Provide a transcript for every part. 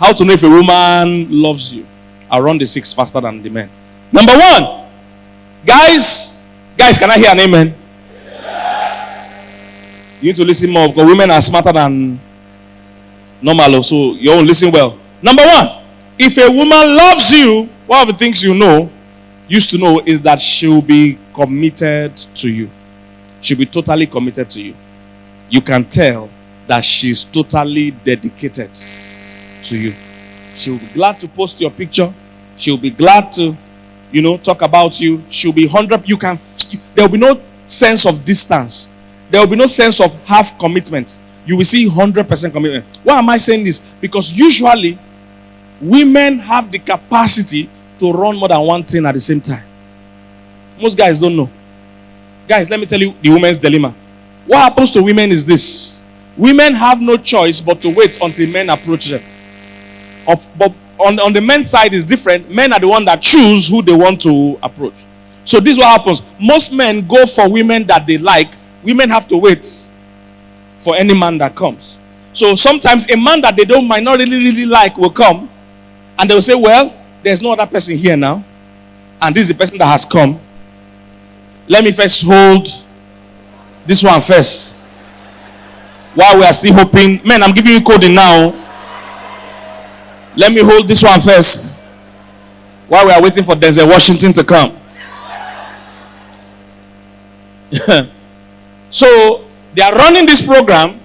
How to know if a woman loves you. I'll run the 6 faster than the men. Number 1, guys, can I hear an amen? You need to listen more because women are smarter than normal, so you won't listen well. Number 1, if a woman loves you, one of the things used to know, is that she'll be committed to you. She'll be totally committed to you. You can tell that she's totally dedicated to you. She'll be glad to post your picture. She'll be glad to, talk about you. She'll be 100. There will be no sense of distance. There will be no sense of half commitment. You will see 100% commitment. Why am I saying this? Because usually, women have the capacity to run more than one thing at the same time. Most guys don't know. Guys, let me tell you the women's dilemma. What happens to women is this. Women have no choice but to wait until men approach them. But on the men's side is different. Men are the ones that choose who they want to approach. So this is what happens. Most men go for women that they like. Women have to wait for any man that comes. So sometimes a man that they might not really like will come. And they will say, well, there's no other person here now. And this is the person that has come. Let me first hold this one first. While we are still hoping. Men, I'm giving you coding now. Let me hold this one first. While we are waiting for Denzel Washington to come. So, they are running this program.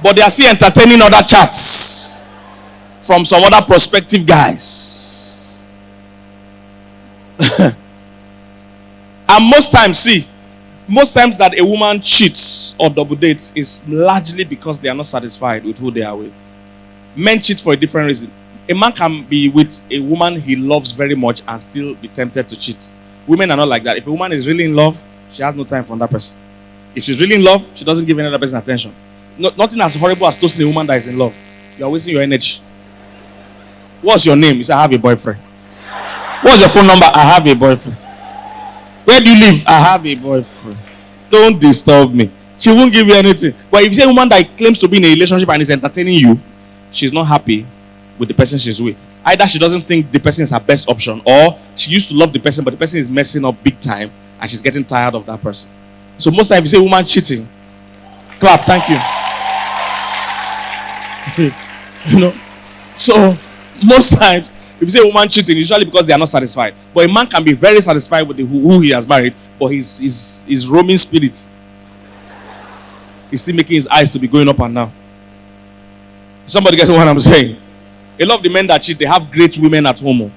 But they are still entertaining other chats from some other prospective guys. And most times that a woman cheats or double dates is largely because they are not satisfied with who they are with. Men cheat for a different reason. A man can be with a woman he loves very much and still be tempted to cheat. Women are not like that. If a woman is really in love, she has no time for that person. If she's really in love, she doesn't give another person attention. Nothing as horrible as toasting a woman that is in love. You are wasting your energy. What's your name? You say, I have a boyfriend. What's your phone number? I have a boyfriend. Where do you live? I have a boyfriend. Don't disturb me. She won't give you anything. But if you say a woman that claims to be in a relationship and is entertaining you, she's not happy with the person she's with. Either she doesn't think the person is her best option, or she used to love the person, but the person is messing up big time and she's getting tired of that person. So most times if you say woman cheating, clap, thank you. So most times if you say woman cheating, usually because they are not satisfied. But a man can be very satisfied with who he has married, but his roaming spirit is still making his eyes to be going up and down. Somebody gets what I'm saying? A lot of the men that cheat, they have great women at home.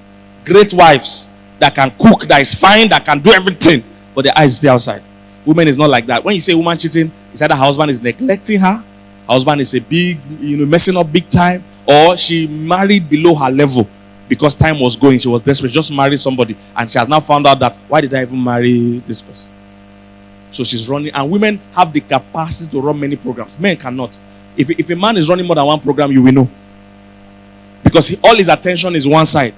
Great wives that can cook, that is fine, that can do everything, but their eyes stay outside. Women is not like that. When you say woman cheating, it's either her husband is neglecting her, her husband is a big, messing up big time, or she married below her level. Because time was going, she was desperate, just married somebody, and she has now found out that, why did I even marry this person? So she's running, and women have the capacity to run many programs. Men cannot. If a man is running more than one program, you will know. Because all his attention is one side.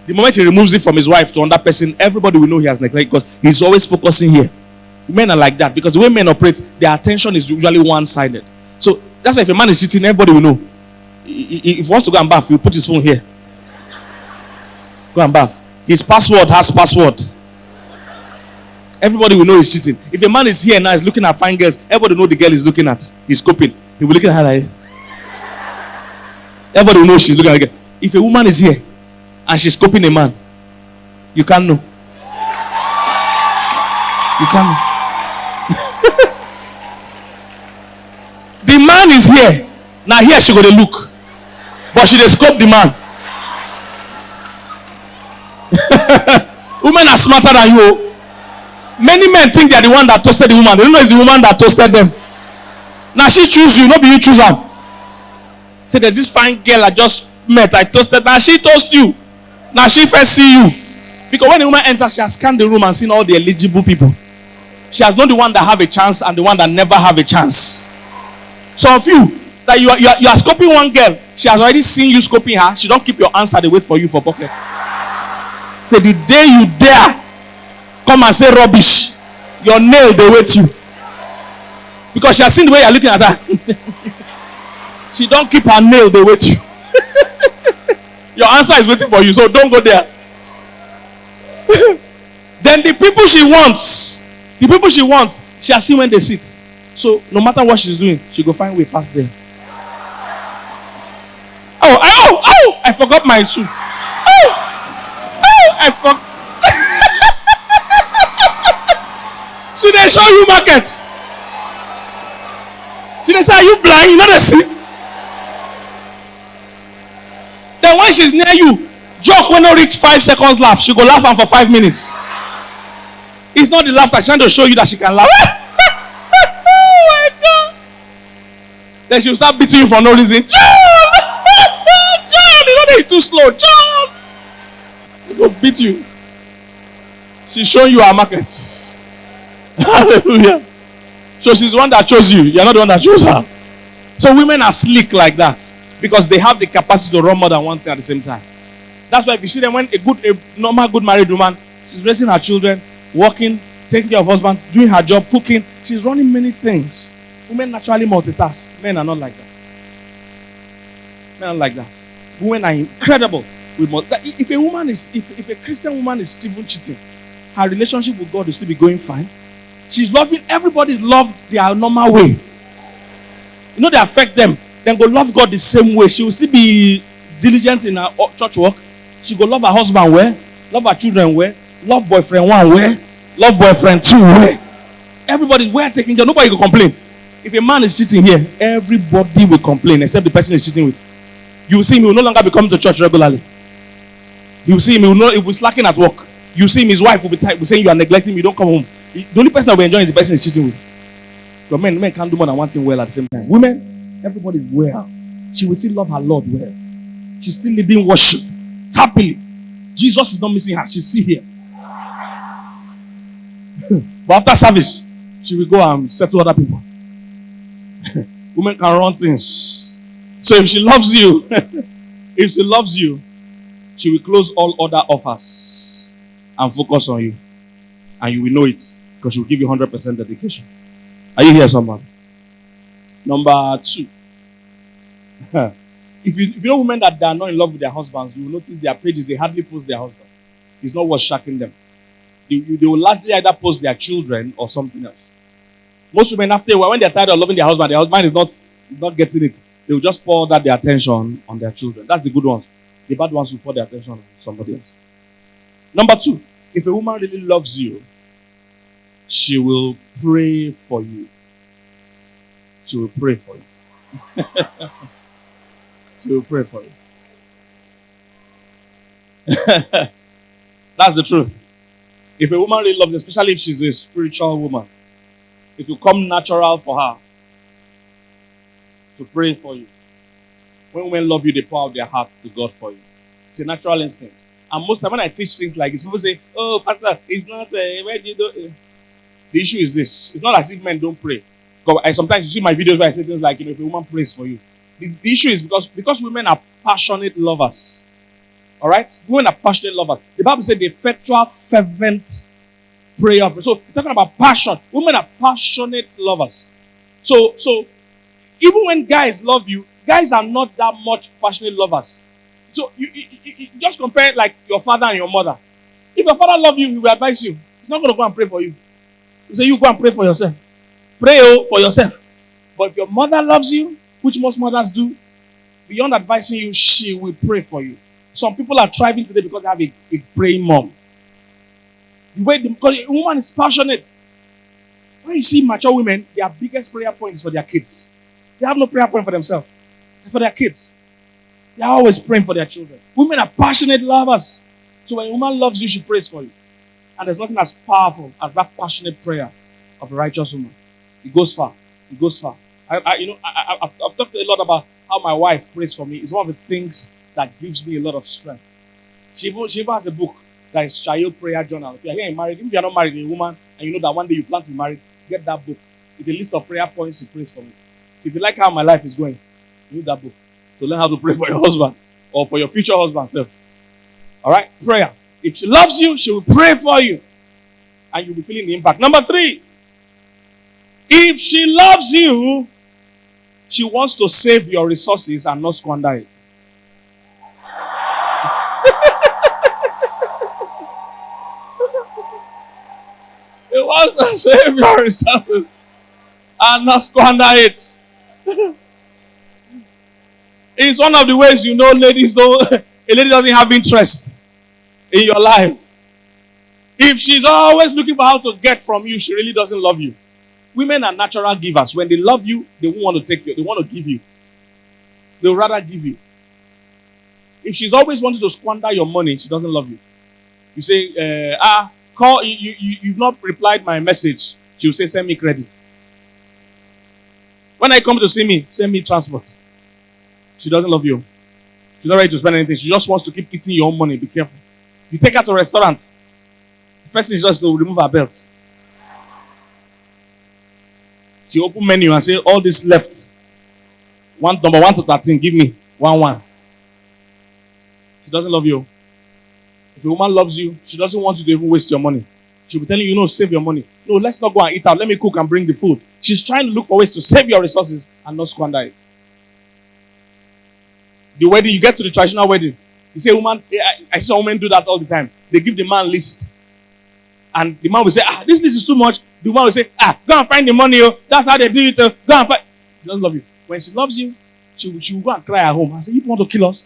The moment he removes it from his wife to another person, everybody will know he has neglected, because he's always focusing here. Men are like that, because the way men operate, their attention is usually one-sided. So that's why if a man is cheating, everybody will know. If he wants to go and bath, he'll put his phone here. Go and bath. His password has password. Everybody will know he's cheating. If a man is here now, he's looking at fine girls, everybody will know the girl he's looking at. He's coping. He'll be looking at her like, everybody will know she's looking at the girl. If a woman is here and she's coping a man, you can't know. You can't know. The man is here. Now here she go to look. But she dey scope the man. Women are smarter than you. Many men think they are the one that toasted the woman. They don't know it's the woman that toasted them. Now she choose you, not be you choose her. Say there's this fine girl I just met, I toasted. Now she toast you. Now she first see you. Because when the woman enters, she has scanned the room and seen all the eligible people. She has known the one that have a chance and the one that never have a chance. Some of you, that you are scoping one girl, she has already seen you scoping her. She don't keep your answer, they wait for you for pocket. Say the day you dare come and say rubbish, your nail they wait you. Because she has seen the way you're looking at her. She don't keep her nail, they wait you. Your answer is waiting for you, so don't go there. Then the people she wants, she has seen when they sit. So no matter what she's doing, she go find way past them. I forgot my shoe. I forgot. She they show you market. She they say, are you blind? You know they see. Then when she's near you, joke when not reach 5 seconds laugh. She go laugh and for 5 minutes. It's not the laughter. She's trying to show you that she can laugh. Oh my God. Then she'll start beating you for no reason. John! John! You know they're too slow. John! She will beat you. She's showing you her market. Hallelujah. So she's the one that chose you. You're not the one that chose her. So women are slick like that. Because they have the capacity to run more than one thing at the same time. That's why if you see them when a normal good married woman, she's raising her children, working, taking care of husband, doing her job, cooking. She's running many things. Women naturally multitask. Men are not like that. Men are like that. Women are incredible. If a Christian woman is still cheating, her relationship with God will still be going fine. She's loving, everybody's loved their normal way. You know they affect them. Then go love God the same way. She will still be diligent in her church work. She go love her husband well, love her children well, love boyfriend one well, love boyfriend two well. Everybody's well taken care. Nobody will complain. If a man is cheating here, everybody will complain except the person he's cheating with. You will see him, he will no longer be coming to church regularly. You will see him, he will be slacking at work. You will see him, his wife will be saying you are neglecting him, you don't come home. The only person that will enjoy is the person he's cheating with. But men can't do more than one thing well at the same time. Women, everybody is well. She will still love her Lord well. She's still leading worship happily. Jesus is not missing her. She's still here. But after service, she will go and settle other people. Women can run things. So if she loves you, she will close all other offers and focus on you. And you will know it because she will give you 100% dedication. Are you here, somebody? Number 2. If you know women that are not in love with their husbands, you will notice their pages, they hardly post their husband. It's not what's shocking them. They will largely either post their children or something else. Most women, after a while, when they're tired of loving their husband is not getting it. They will just pour their attention on their children. That's the good ones. The bad ones will pour their attention on somebody else. Number 2, if a woman really loves you, she will pray for you. She will pray for you. She will pray for you. That's the truth. If a woman really loves you, especially if she's a spiritual woman, it will come natural for her to pray for you. When women love you, they pour out their hearts to God for you. It's a natural instinct. And most of the time when I teach things like this, people say, oh, Pastor, it's not, where do you do? The issue is this. It's not as if men don't pray. Sometimes you see my videos where I say things like, if a woman prays for you. The issue is because women are passionate lovers. Alright? Women are passionate lovers. The Bible said the effectual, fervent prayer. So, we're talking about passion. Women are passionate lovers. So even when guys love you, guys are not that much passionate lovers. So, you just compare like your father and your mother. If your father loves you, he will advise you. He's not going to go and pray for you. He will say, you go and pray for yourself. Pray for yourself. But if your mother loves you, which most mothers do, beyond advising you, she will pray for you. Some people are thriving today because they have a praying mom. Because a woman is passionate. When you see mature women, their biggest prayer point is for their kids. They have no prayer point for themselves. It's for their kids. They are always praying for their children. Women are passionate lovers. So when a woman loves you, she prays for you. And there's nothing as powerful as that passionate prayer of a righteous woman. It goes far. It goes far. I've talked a lot about how my wife prays for me. It's one of the things that gives me a lot of strength. She even has a book that is Child Prayer Journal. If you're married, if you're not married, a woman, and you know that one day you plan to be married, get that book. It's a list of prayer points she prays for me. If you like how my life is going, you need that book. So learn how to pray for your husband or for your future husband self. Alright? Prayer. If she loves you, she will pray for you. And you'll be feeling the impact. Number 3. If she loves you, she wants to save your resources and not squander it. She wants to save your resources and not squander it. It's one of the ways you know ladies don't, a lady doesn't have interest in your life. If she's always looking for how to get from you, she really doesn't love you. Women are natural givers. When they love you, they won't want to take you. They want to give you. They'll rather give you. If she's always wanting to squander your money, she doesn't love you. You say, call, you've not replied my message. She'll say, send me credit. When I come to see me, send me transport. She doesn't love you. She's not ready to spend anything. She just wants to keep eating your own money. Be careful. You take her to a restaurant. The first thing is just to remove her belt. She open menu and say, all this left. Number 1 to 13, give me 1. She doesn't love you. If a woman loves you, she doesn't want you to even waste your money. She'll be telling you, no, save your money. No, let's not go and eat out. Let me cook and bring the food. She's trying to look for ways to save your resources and not squander it. The wedding, you get to the traditional wedding. You say, woman, I saw women do that all the time. They give the man list. And the man will say, this list is too much. The woman will say, go and find the money. Oh. That's how they do it. Go and find. She doesn't love you. When she loves you, she will go and cry at home and say, you want to kill us?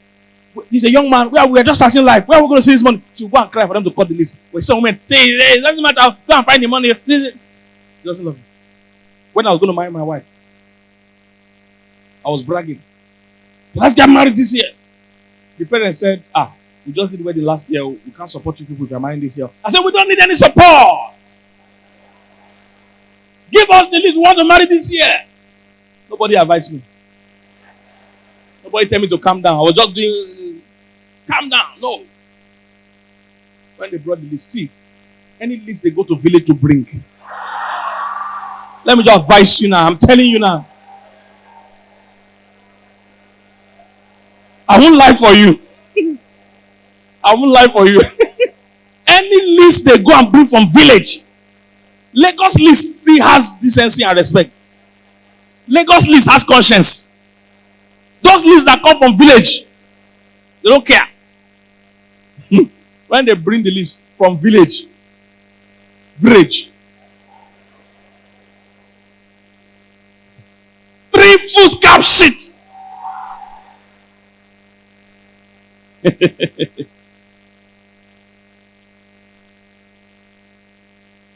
He's a young man. We're just starting life. Where are we going to see this money? She will go and cry for them to cut the list. When some women say, it doesn't matter. Go and find the money. She doesn't love you. When I was going to marry my wife, I was bragging. Let's get married this year. The parents said, we just did wedding last year. We can't support you people if you're marrying this year. I said, we don't need any support. Give us the list. We want to marry this year. Nobody advised me. Nobody tell me to calm down. I was just doing, calm down. No. When they brought the list, see, any list they go to village to bring. Let me just advise you now. I'm telling you now. I won't lie for you. I won't lie for you. Any list they go and bring from village, Lagos list still has decency and respect. Lagos list has conscience. Those lists that come from village, they don't care. When they bring the list from village, 3 foolscap shit.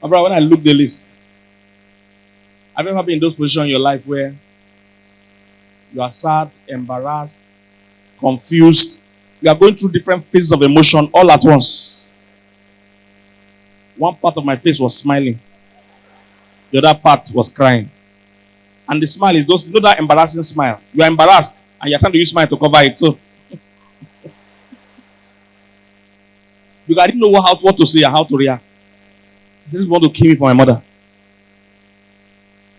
My brother, when I look the list, have you ever been in those positions in your life where you are sad, embarrassed, confused? You are going through different phases of emotion all at once. One part of my face was smiling. The other part was crying. And the smile is those, you know that embarrassing smile. You are embarrassed and you are trying to use smile to cover it. So because I didn't know what to say and how to react. I just want to kill me for my mother.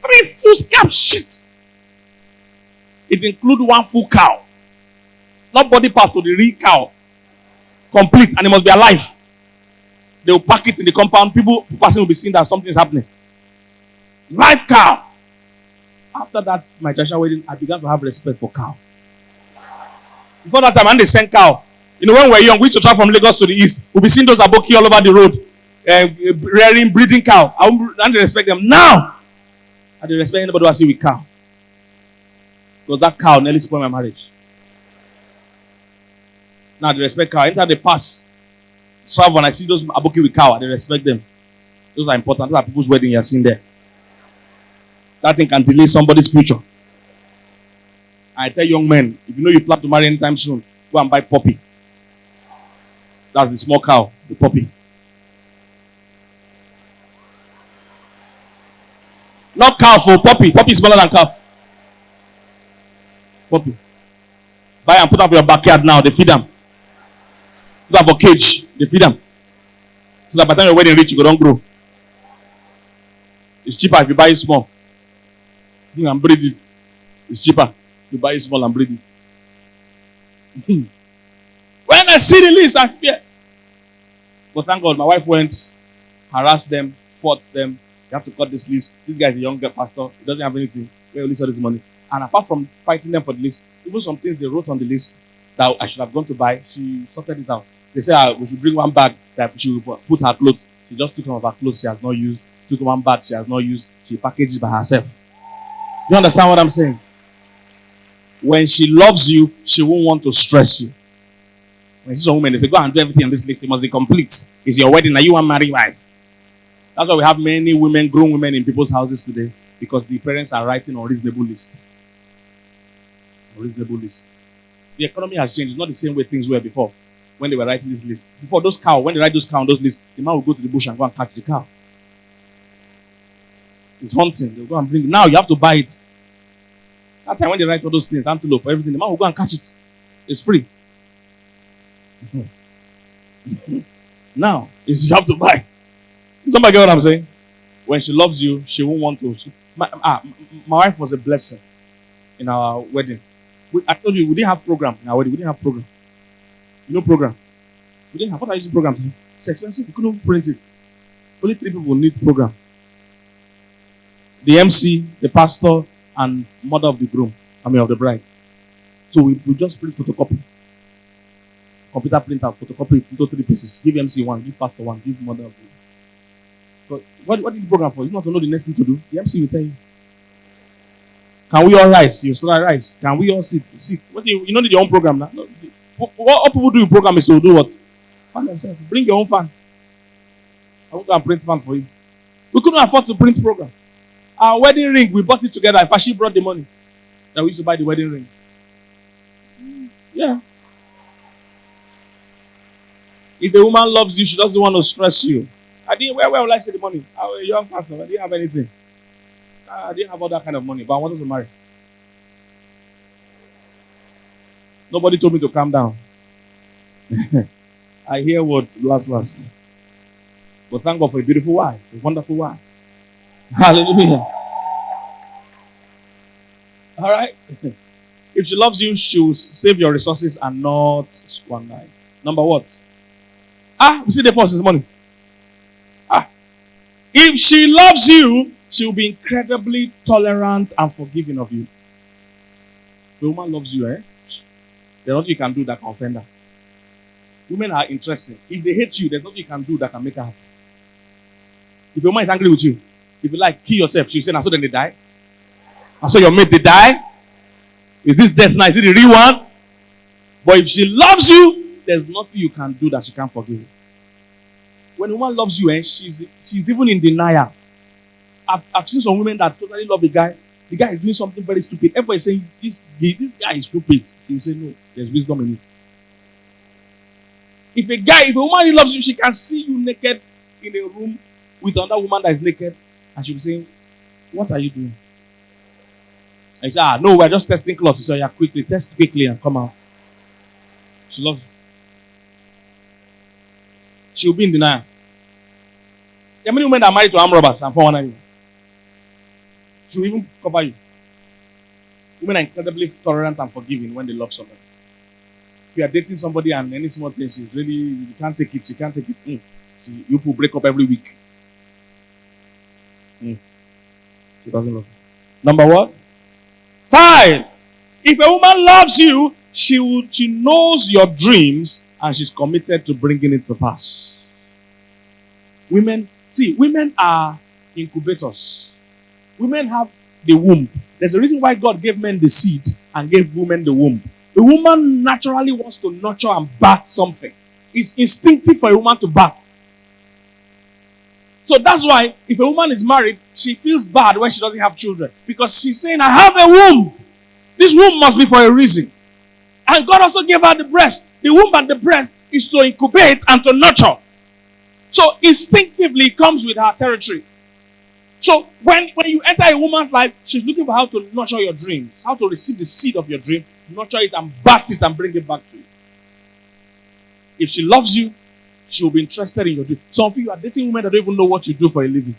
3 foolscap shit. It includes 1 full cow. Not body parts to the real cow. Complete, and it must be alive. They will pack it in the compound. People passing will be seeing that something is happening. Live cow. After that, my traditional wedding, I began to have respect for cow. Before that time, when they sent cow, you know, when we were young, we used to travel from Lagos to the east. We'll be seeing those aboki all over the road, rearing, breeding cow. And they respect them. Now, I don't respect anybody who I see with cow. Because that cow nearly spoiled my marriage. Now they respect cow. Anytime they pass, travel, and I see those aboki with cow, they respect them. Those are important. Those are people's wedding you are seeing there. That thing can delay somebody's future. I tell young men, if you know you plan to marry anytime soon, go and buy puppy. That's the small cow, the puppy. Not cow for puppy. Puppy is smaller than calf. Puppy. Buy and put up your backyard now. They feed them. Put up a cage. They feed them. So that by the time your wedding reach, you don't grow. It's cheaper if you buy it small. You can breed it. It's cheaper. You buy it small and breed it. When I see the list, I fear. But thank God, my wife went, harassed them, fought them. They have to cut this list. This guy is a younger pastor. He doesn't have anything. Where will he all this money? And apart from fighting them for the list, even some things they wrote on the list that I should have gone to buy, she sorted it out. They said we should bring one bag that she will put her clothes. She just took some of her clothes she has not used. Took one bag she has not used. She packaged it by herself. You understand what I'm saying? When she loves you, she won't want to stress you. When she's a woman, if you go and do everything on this list, it must be complete. It's your wedding. Are you one married wife? That's why we have many women, grown women in people's houses today, because the parents are writing unreasonable lists. Unreasonable list. The economy has changed. It's not the same way things were before when they were writing this list. Before, those cows, when they write those cows on those lists, the man will go to the bush and go and catch the cow. It's hunting. They'll go and bring it. Now you have to buy it. That time when they write all those things, antelope, everything, the man will go and catch it. It's free. Now, you have to buy. Somebody get what I'm saying? When she loves you, she won't want to. My wife was a blessing in our wedding. I told you, we didn't have program in our wedding. We didn't have program. You know program? We didn't have. What are you using program to do? It's expensive. You couldn't print it. Only 3 people need program. The MC, the pastor, and mother of the groom. Of the bride. So we just print photocopy. Computer printer, photocopy it into 3 pieces. Give MC 1, give pastor 1, give mother of the groom. So what did the program for? It's not to know the next thing to do. The MC will tell you. Can we all rise? You still rise. Can we all sit? Sit. What you don't need your own program now. No, what people do in program is to do what? Fan themselves. Bring your own fan. I will go and print fan for you. We couldn't afford to print program. Our wedding ring, we bought it together. In fact, she brought the money that we used to buy the wedding ring. Yeah. If a woman loves you, she doesn't want to stress you. Where will I say the money? I was a young pastor. I didn't have anything. I didn't have all that kind of money, but I wanted to marry. Nobody told me to calm down. I hear what last. But thank God for a beautiful wife, a wonderful wife. Hallelujah. All right. If she loves you, she will save your resources and not squander it. Number what? We see the first this morning. If she loves you, she will be incredibly tolerant and forgiving of you. The woman loves you, There's nothing you can do that can offend her. Women are interesting. If they hate you, there's nothing you can do that can make her happy. If your woman is angry with you, if you like, kill yourself, she'll say, "I saw them they die. I saw your mate, they die. Is this death now? Is it the real one?" But if she loves you, there's nothing you can do that she can't forgive you. When a woman loves you, she's even in denial. I've seen some women that totally love the guy. The guy is doing something very stupid. Everybody is saying, this guy is stupid. She will say, no, there's wisdom in it. If a woman really loves you, she can see you naked in a room with another woman that is naked, and she'll be saying, "What are you doing?" And you say, "No, we're just testing clothes." You say, "Yeah, quickly, test quickly and come out." She loves you. She'll be in denial. There are many women that are married to armed robbers and 419. She'll even cover you. Women are incredibly tolerant and forgiving when they love somebody. If you are dating somebody and any small thing, she's really, you can't take it, she can't take it. You will break up every week. She doesn't love you. Number what? 5. If a woman loves you, she knows your dreams and she's committed to bringing it to pass. Women are incubators. Women have the womb. There's a reason why God gave men the seed and gave women the womb. A woman naturally wants to nurture and birth something. It's instinctive for a woman to birth. So that's why if a woman is married, she feels bad when she doesn't have children. Because she's saying, "I have a womb. This womb must be for a reason." And God also gave her the breast. The womb and the breast is to incubate and to nurture. So instinctively it comes with her territory. So when you enter a woman's life, she's looking for how to nurture your dreams, how to receive the seed of your dream, nurture it and birth it and bring it back to you. If she loves you, she will be interested in your dream. Some of you are dating women that don't even know what you do for a living.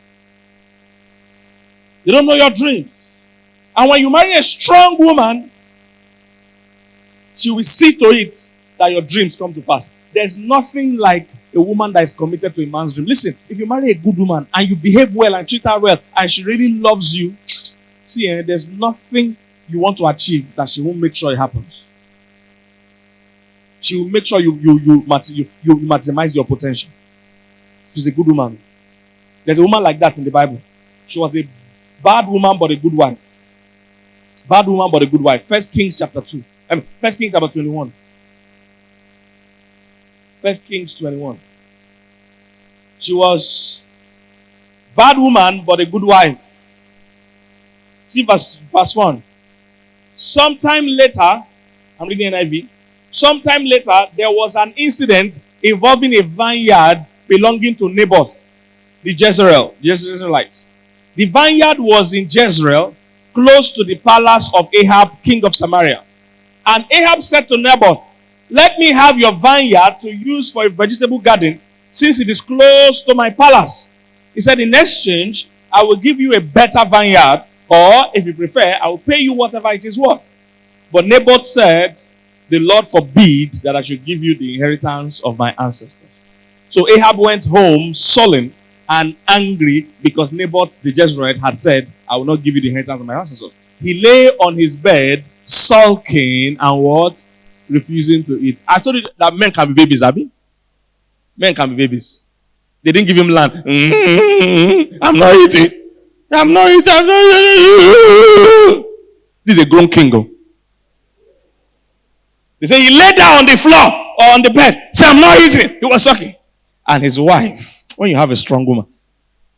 They don't know your dreams. And when you marry a strong woman, she will see to it that your dreams come to pass. there's nothing like a woman that is committed to a man's dream. Listen, if you marry a good woman and you behave well and treat her well and she really loves you, see, there's nothing you want to achieve that she won't make sure it happens. She will make sure you maximize your potential. She's a good woman. There's a woman like that in the Bible. She was a bad woman but a good wife. Bad woman but a good wife. 1 Kings chapter 2. 1 Kings chapter 21. 1 Kings 21. She was bad woman but a good wife. See verse 1. Sometime later, I'm reading NIV. Sometime later, there was an incident involving a vineyard belonging to Naboth, the Jezreelite. The vineyard was in Jezreel, close to the palace of Ahab, king of Samaria. And Ahab said to Naboth, "Let me have your vineyard to use for a vegetable garden, since it is close to my palace." He said, "In exchange, I will give you a better vineyard, or if you prefer, I will pay you whatever it is worth." But Naboth said, "The Lord forbid that I should give you the inheritance of my ancestors." So Ahab went home sullen and angry because Naboth the Jezreelite had said, "I will not give you the inheritance of my ancestors." He lay on his bed, sulking and what? Refusing to eat. I told you that men can be babies, Abby. Men can be babies. They didn't give him land. I'm not eating. I'm not eating. I'm not eating. This is a grown king. They say he lay down on the floor or on the bed. Say, "I'm not eating." He was sucking. And his wife, when you have a strong woman,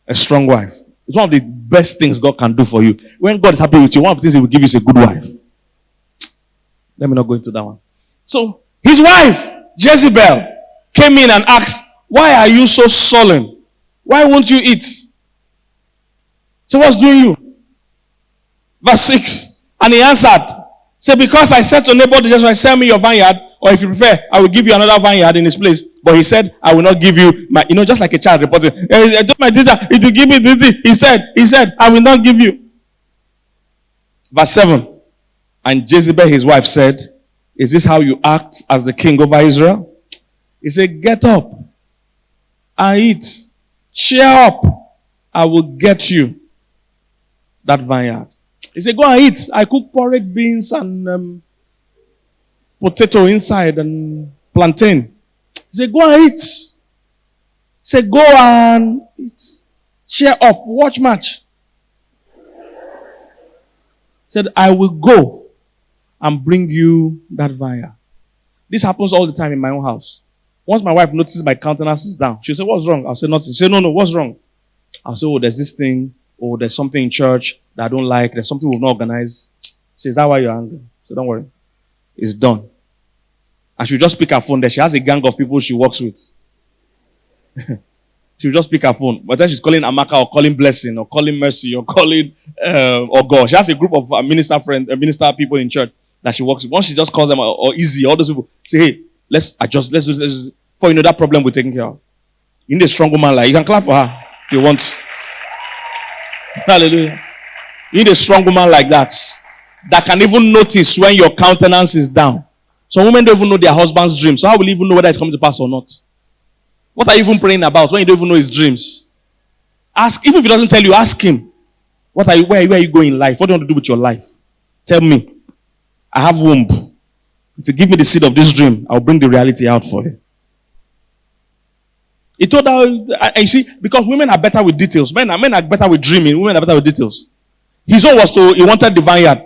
a strong wife, it's one of the best things God can do for you. When God is happy with you, one of the things he will give you is a good wife. Let me not go into that one. So, his wife, Jezebel, came in and asked, "Why are you so sullen? Why won't you eat?" So, what's doing you? Verse 6. And he answered, "Say, because I said to Naboth the Jezreelite, sell me your vineyard, or if you prefer, I will give you another vineyard in his place." But he said, "I will not give you my," just like a child reporting, "I told my teacher, if you give me this," he said, "I will not give you." Verse 7. And Jezebel, his wife, said, "Is this how you act as the king over Israel?" He said, "Get up and eat. Cheer up. I will get you that vineyard." He said, "Go and eat. I cook porridge, beans, and potato inside, and plantain." He said, "Go and eat." He said, "Go and eat. Cheer up. Watch match." He said, "I will go and bring you that vineyard." This happens all the time in my own house. Once my wife notices my countenance is down, she'll say, "What's wrong?" I'll say, "Nothing." She'll say, No, what's wrong?" I'll say, "Oh, there's this thing. Oh, there's something in church that I don't like. There's something we've not organized." She says, "Is that why you're angry?" So don't worry. It's done. And she'll just pick her phone there. She has a gang of people she works with. She'll just pick her phone. But then she's calling Amaka or calling Blessing or calling Mercy or calling or God. She has a group of minister people in church that she works with. Once she just calls them or Easy, all those people say, "Hey, let's adjust, let's do this." For that problem we're taking care of. You need a strong woman like you can clap for her if you want. Hallelujah. You need a strong woman like that can even notice when your countenance is down. Some women don't even know their husband's dreams. So how will you even know whether it's coming to pass or not? What are you even praying about when you don't even know his dreams? Ask. Even if he doesn't tell you, ask him. Where are you going in life? What do you want to do with your life? Tell me. I have womb. If you give me the seed of this dream, I'll bring the reality out for you. He told her, and you see, because women are better with details. Men are better with dreaming. Women are better with details. His own was he wanted the vineyard.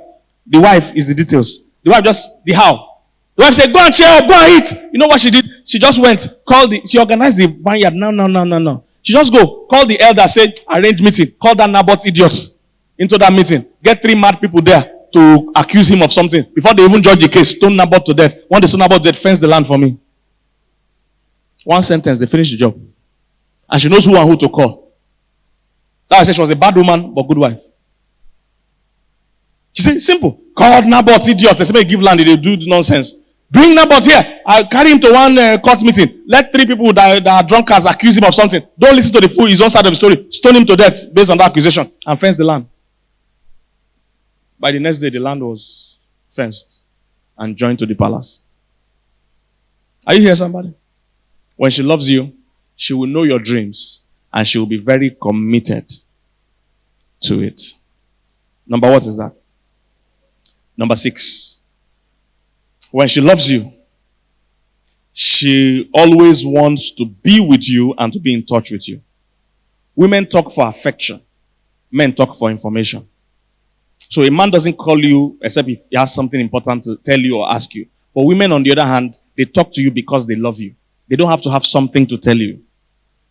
The wife is the details. The wife just, the how. The wife said, "Go and cheer up, go and eat." You know what she did? She just went, she organized the vineyard. No. She just go, call the elder, say, "Arrange meeting." Call that Naboth idiot into that meeting. Get 3 mad people there to accuse him of something. Before they even judge the case, stone Naboth to death. When they stone Naboth to death, fence the land for me. One sentence, they finish the job. And she knows who and who to call. That's why I said she was a bad woman, but good wife. She said, simple. Call Naboth idiot. They say, "Give land," they do nonsense. Bring Naboth here. I'll carry him to one court meeting. Let 3 people that are drunkards accuse him of something. Don't listen to the fool, his own side of the story. Stone him to death based on that accusation and fence the land. By the next day, the land was fenced and joined to the palace. Are you here, somebody? When she loves you, she will know your dreams and she will be very committed to it. Number what is that? Number 6. When she loves you, she always wants to be with you and to be in touch with you. Women talk for affection. Men talk for information. So a man doesn't call you except if he has something important to tell you or ask you. But women, on the other hand, they talk to you because they love you. They don't have to have something to tell you.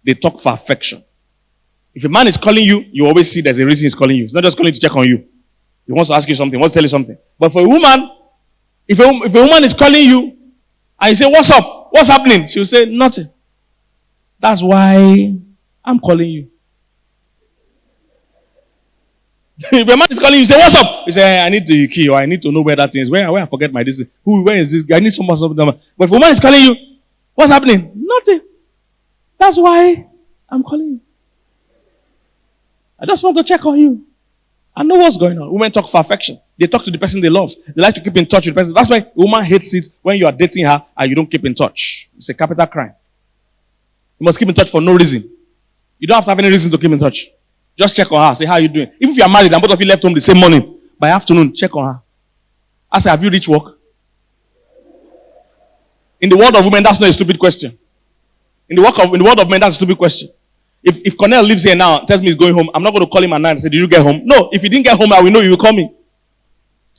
They talk for affection. If a man is calling you, you always see there's a reason he's calling you. He's not just calling to check on you. He wants to ask you something, wants to tell you something. But for a woman, if a woman is calling you and you say, what's up? What's happening? She'll say, nothing. That's why I'm calling you. If a man is calling you, say, what's up? He say, I need the key, or I need to know where that thing is. Where I forget my this. Where is this? I need someone. But if a woman is calling you, what's happening? Nothing. That's why I'm calling you. I just want to check on you. I know what's going on. Women talk for affection. They talk to the person they love. They like to keep in touch with the person. That's why a woman hates it when you are dating her and you don't keep in touch. It's a capital crime. You must keep in touch for no reason. You don't have any reason to keep in touch. Just check on her. Say, how are you doing? Even if you are married and both of you left home the same morning, by afternoon, check on her. Ask her, have you reached work? In the world of women, that's not a stupid question. In the world of men, that's a stupid question. If Cornell lives here now and tells me he's going home, I'm not going to call him at night and say, did you get home? No, if he didn't get home, I will know you will call me.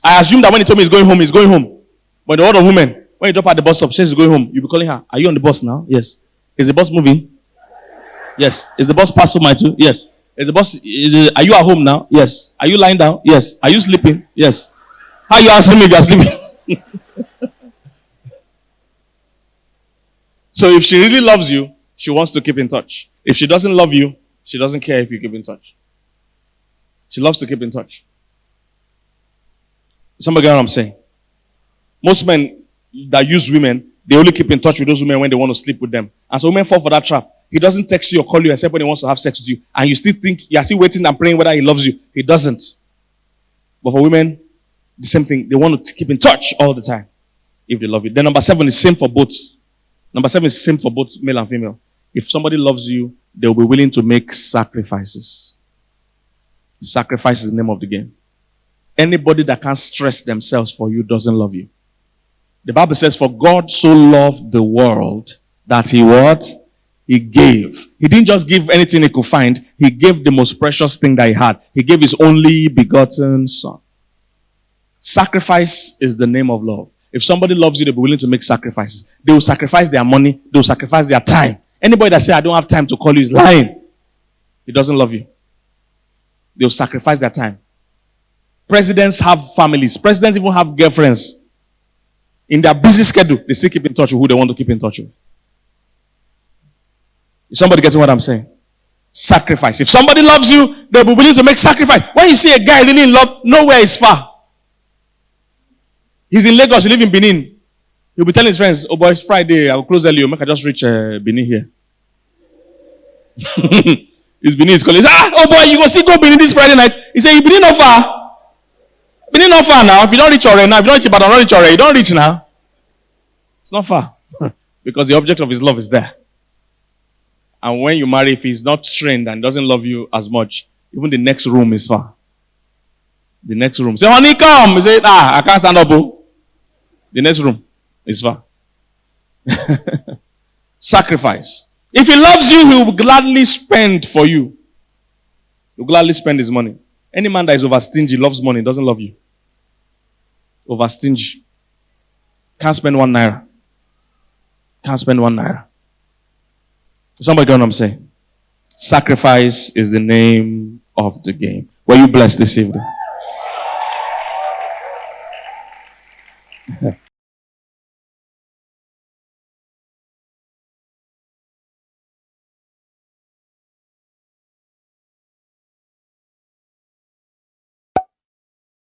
I assume that when he told me he's going home, he's going home. But in the world of women, when you drop at the bus stop, says he's going home, you'll be calling her. Are you on the bus now? Yes. Is the bus moving? Yes. Is the bus past for my two? Yes. Is the bus, are you at home now? Yes. Are you lying down? Yes. Are you sleeping? Yes. How are you answering me if you are sleeping? So if she really loves you, she wants to keep in touch. If she doesn't love you, she doesn't care if you keep in touch. She loves to keep in touch. Somebody get what I'm saying? Most men that use women, they only keep in touch with those women when they want to sleep with them. And so women fall for that trap. He doesn't text you or call you except when he wants to have sex with you. And you still think, you're still waiting and praying whether he loves you. He doesn't. But for women, the same thing. They want to keep in touch all the time if they love you. Then number 7 is same for both. Number 7 is same for both male and female. If somebody loves you, they will be willing to make sacrifices. Sacrifice is the name of the game. Anybody that can't stress themselves for you doesn't love you. The Bible says, for God so loved the world that he what? He gave. He didn't just give anything he could find. He gave the most precious thing that he had. He gave his only begotten son. Sacrifice is the name of love. If somebody loves you, they'll be willing to make sacrifices. They will sacrifice their money. They will sacrifice their time. Anybody that says, I don't have time to call you is lying. He doesn't love you. They'll sacrifice their time. Presidents have families. Presidents even have girlfriends. In their busy schedule, they still keep in touch with who they want to keep in touch with. Is somebody getting what I'm saying? Sacrifice. If somebody loves you, they'll be willing to make sacrifice. When you see a guy really in love, nowhere is far. He's in Lagos, you live in Benin. He'll be telling his friends, oh boy, it's Friday, I will close early, make I just reach Benin here. It's Benin is calling. Oh boy, you go still go Benin this Friday night. He said, you Benin not far. Benin not far now. If you don't reach Ore now, if you don't reach Ibadan, don't reach Ore, you don't reach now. It's not far. Because the object of his love is there. And when you marry, if he's not trained and doesn't love you as much, even the next room is far. The next room. Say, honey, come. He said, I can't stand up. Oh. The next room is far. Sacrifice. If he loves you, he will gladly spend for you. He will gladly spend his money. Any man that is over stingy, loves money, doesn't love you. Over stingy. Can't spend 1 naira. Can't spend 1 naira. Somebody got what I'm saying? Sacrifice is the name of the game. Were you blessed this evening?